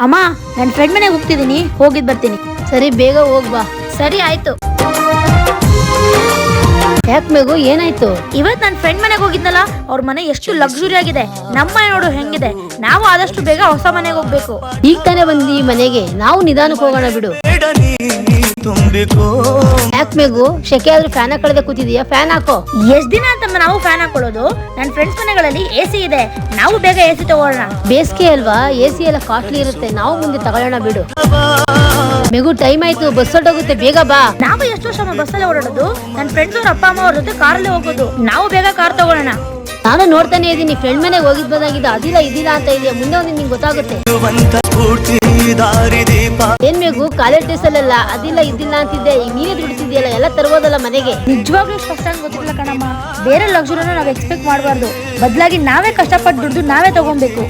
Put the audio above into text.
ಅಮ್ಮ, ನನ್ನ ಫ್ರೆಂಡ್ ಮನೆಗೆ ಹೋಗ್ತಿದ್ದೀನಿ, ಹೋಗಿದ್ ಬರ್ತೀನಿ. ಸರಿ, ಬೇಗ ಹೋಗ್ಬಾ. ಸರಿ ಆಯ್ತು. ಯಾಕೆ ಮೇಘು, ಏನಾಯ್ತು? ಇವತ್ ನನ್ನ ಫ್ರೆಂಡ್ ಮನೆಗೆ ಹೋಗಿದ್ನಲ್ಲ, ಅವ್ರ ಮನೆ ಎಷ್ಟು ಲಕ್ಸುರಿ ಆಗಿದೆ. ನಮ್ಮ ಮನೆ ನೋಡು ಹೆಂಗಿದೆ. ನಾವು ಆದಷ್ಟು ಬೇಗ ಹೊಸ ಮನೆಗೆ ಹೋಗ್ಬೇಕು. ಈಗ ತಾನೇ ಬಂದಿ ಈ ಮನೆಗೆ, ನಾವು ನಿಧಾನಕ್ಕೆ ಹೋಗೋಣ ಬಿಡು. ಯಾಕೆ ಮೇಘು, ಶೆಕೆ ಆದ್ರೂ ಫ್ಯಾನ್ ಹಾಕಳದೆ ಕೂತಿದೀಯಾ? ಫ್ಯಾನ್ ಹಾಕೋ. ಎಷ್ಟ್ ದಿನ ಅಂತಮ್ಮ ನಾವು ಫ್ಯಾನ್ ಹಾಕೊಳ್ಳೋದು? ನನ್ನ ಫ್ರೆಂಡ್ಸ್ ಮನೆಗಳಲ್ಲಿ ಎಸಿ ಇದೆ, ನಾವು ಬೇಗ ಎಸಿ ತಗೊಳ್ಳೋಣ. ಬೇಸಿಗೆ ಅಲ್ವಾ, ಎಸಿ ಎಲ್ಲ ಕಾಸ್ಟ್ಲಿ ಇರುತ್ತೆ, ನಾವು ಮುಂದೆ ತಗೊಳ್ಳೋಣ ಬಿಡು. ಮೇಘು, ಟೈಮ್ ಆಯ್ತು, ಬಸ್ ಹೊರಟೋಗುತ್ತೆ, ಬೇಗ ಬಾ. ನಾವು ಎಷ್ಟು ವರ್ಷ ಬಸ್ಸಲ್ಲಿ ಓಡಾಡೋದು? ನನ್ನ ಫ್ರೆಂಡ್ಸ್ ಅವ್ರ ಅಪ್ಪ ಅಮ್ಮ ಅವ್ರ ಜೊತೆ ಕಾರಲ್ಲಿ ಹೋಗೋದು. ನಾವು ಬೇಗ ಕಾರ್ ತಗೊಳ್ಳೋಣ. ನಾನು ನೋಡ್ತಾನೆ ಇದ್ದೀನಿ, ಫ್ರೆಂಡ್ ಮನೆಗೆ ಹೋಗಿದ್ ಬಂದಾಗಿದೆ, ಅದಿಲ್ಲ ಇದಿಲ್ಲ ಅಂತ ಇದೆಯಾ. ಮುಂದೆ ಒಂದು ನಿಂಗೆ ಗೊತ್ತಾಗುತ್ತೆ. ಏನ್ ಮೇಘು, ಕಾಲೇಜ್ ಡೇಸ್ ಅಲ್ಲೆಲ್ಲ ಅದಿಲ್ಲ ಇದಿಲ್ಲ ಅಂತಿದ್ದೆ, ಈಗ ನೀನೇ ದುಡ್ತಿದ್ಯಲ್ಲ, ಎಲ್ಲ ತರ್ಬೋದಲ್ಲ ಮನೆಗೆ. ನಿಜವಾಗ್ಲೂ ಕಷ್ಟ ಅಂತ ಗೊತ್ತಿಲ್ಲ ಕಣಮ್ಮ. ಬೇರೆ ಲಕ್ಸುರಿನ ನಾವು ಎಕ್ಸ್ಪೆಕ್ಟ್ ಮಾಡಬಾರ್ದು. ಬದಲಾಗಿ ನಾವೇ ಕಷ್ಟಪಟ್ಟು ದುಡ್ದು ನಾವೇ ತಗೊಬೇಕು.